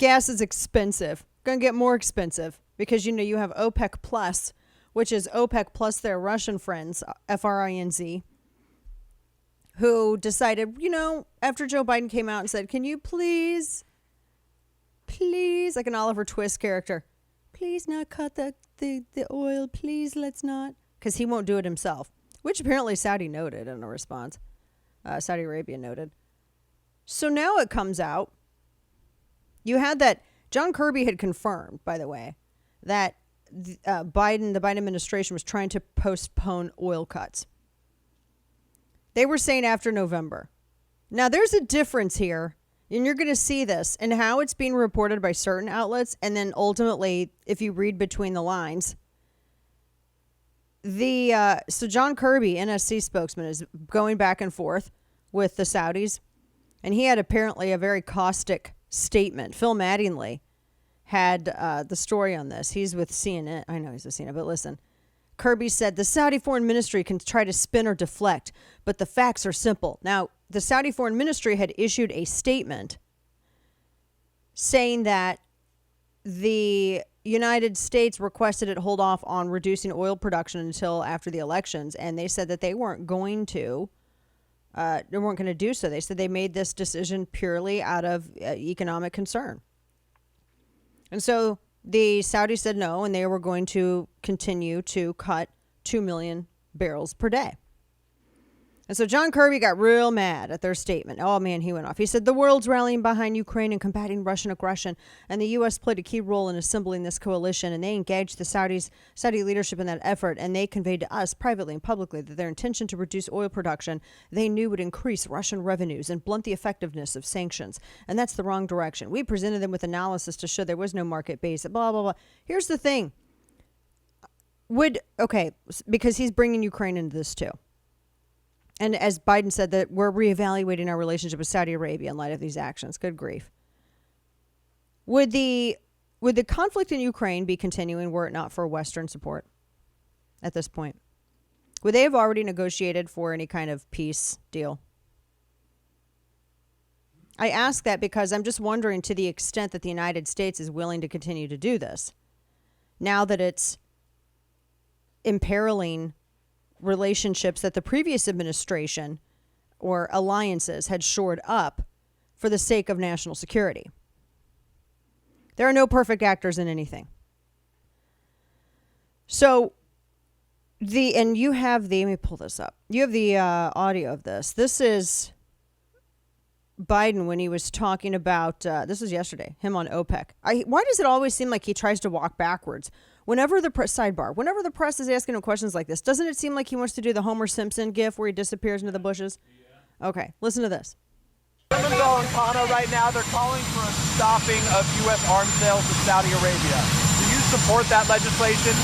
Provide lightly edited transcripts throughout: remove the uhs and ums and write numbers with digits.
gas is expensive. Going to get more expensive because, you have OPEC Plus, which is OPEC plus their Russian friends, FRINZ, who decided, after Joe Biden came out and said, can you please, like an Oliver Twist character, please not cut the oil, please let's not, because he won't do it himself, which apparently Saudi noted in a response. Saudi Arabia noted. So now it comes out, you had that, John Kirby had confirmed, by the way, that the Biden administration was trying to postpone oil cuts. They were saying after November. Now, there's a difference here, and you're going to see this and how it's being reported by certain outlets. And then ultimately, if you read between the lines, so John Kirby, NSC spokesman, is going back and forth with the Saudis. And he had apparently a very caustic statement. Phil Mattingly had the story on this. He's with CNN. I know he's with CNN, but listen. Kirby said the Saudi foreign ministry can try to spin or deflect, but the facts are simple. Now, the Saudi foreign ministry had issued a statement saying that the United States requested it hold off on reducing oil production until after the elections, and they said that they weren't going to do so. They said they made this decision purely out of economic concern. And so the Saudis said no, and they were going to continue to cut 2 million barrels per day. And so John Kirby got real mad at their statement. Oh, man, he went off. He said the world's rallying behind Ukraine and combating Russian aggression, and the U.S. played a key role in assembling this coalition, and they engaged the Saudi leadership in that effort, and they conveyed to us privately and publicly that their intention to reduce oil production they knew would increase Russian revenues and blunt the effectiveness of sanctions, and that's the wrong direction. We presented them with analysis to show there was no market base, blah, blah, blah. Here's the thing. Because he's bringing Ukraine into this too. And as Biden said, that we're reevaluating our relationship with Saudi Arabia in light of these actions. Good grief. Would the conflict in Ukraine be continuing were it not for Western support at this point? Would they have already negotiated for any kind of peace deal? I ask that because I'm just wondering to the extent that the United States is willing to continue to do this, now that it's imperiling relationships that the previous administration or alliances had shored up for the sake of national security. There are no perfect actors in anything. So let me pull this up. You have the audio of this. This is Biden when he was talking about, this was yesterday, him on OPEC. Why does it always seem like he tries to walk backwards? Whenever the press is asking him questions like this, doesn't it seem like he wants to do the Homer Simpson gif where he disappears into the bushes? Yeah. Okay, listen to this. Blumenthal and Kano right now, they're calling for a stopping of U.S. arms sales to Saudi Arabia. Do you support that legislation?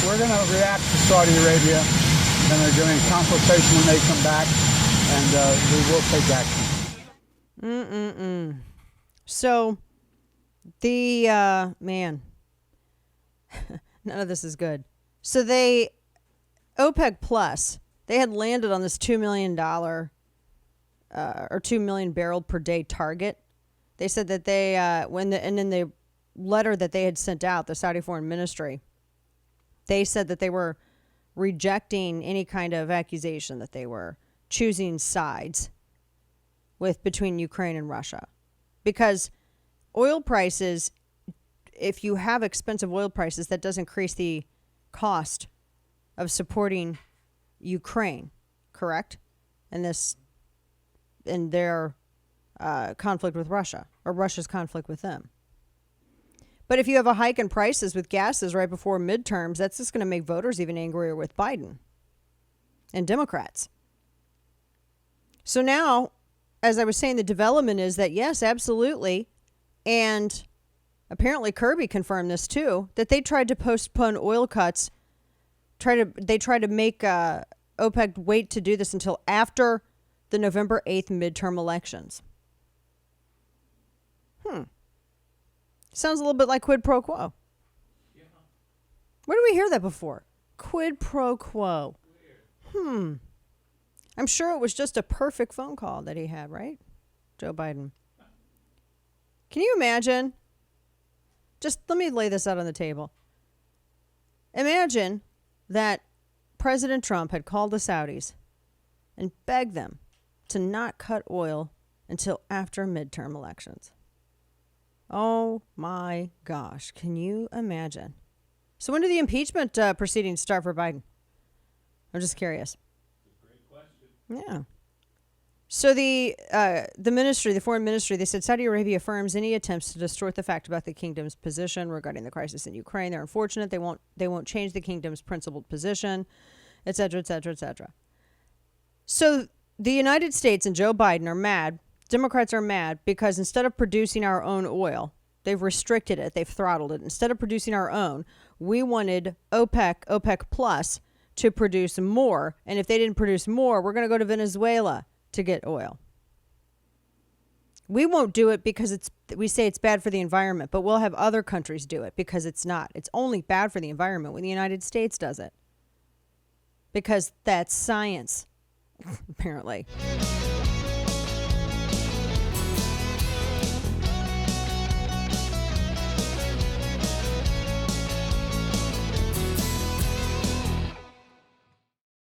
We're going to react to Saudi Arabia, and they're doing consultation when they come back, and we will take action. So, man, none of this is good. So OPEC Plus, they had landed on this $2 million or 2 million barrel per day target. They said that they, and in the letter that they had sent out, the Saudi Foreign Ministry, they said that they were rejecting any kind of accusation that they were choosing sides between Ukraine and Russia. Because oil prices, if you have expensive oil prices, that does increase the cost of supporting Ukraine, correct? In their conflict with Russia, or Russia's conflict with them. But if you have a hike in prices with gases right before midterms, that's just going to make voters even angrier with Biden and Democrats. So now, as I was saying, the development is that, yes, absolutely. And apparently Kirby confirmed this too, that they tried to postpone oil cuts. They tried to make OPEC wait to do this until after the November 8th midterm elections. Sounds a little bit like quid pro quo. Yeah. Where did we hear that before? Quid pro quo. Weird. I'm sure it was just a perfect phone call that he had, right? Joe Biden. Can you imagine? Just let me lay this out on the table. Imagine that President Trump had called the Saudis and begged them to not cut oil until after midterm elections. Oh my gosh. Can you imagine? So when do the impeachment proceedings start for Biden? I'm just curious. Great question. Yeah. So the ministry, the foreign ministry, they said Saudi Arabia affirms any attempts to distort the fact about the kingdom's position regarding the crisis in Ukraine. They're unfortunate. They won't change the kingdom's principled position, et cetera, et cetera, et cetera. So the United States and Joe Biden are mad. Democrats are mad because instead of producing our own oil, they've restricted it. They've throttled it. Instead of producing our own, we wanted OPEC Plus to produce more. And if they didn't produce more, we're going to go to Venezuela to get oil. We won't do it because we say it's bad for the environment, but we'll have other countries do it because it's not. It's only bad for the environment when the United States does it. Because that's science, apparently.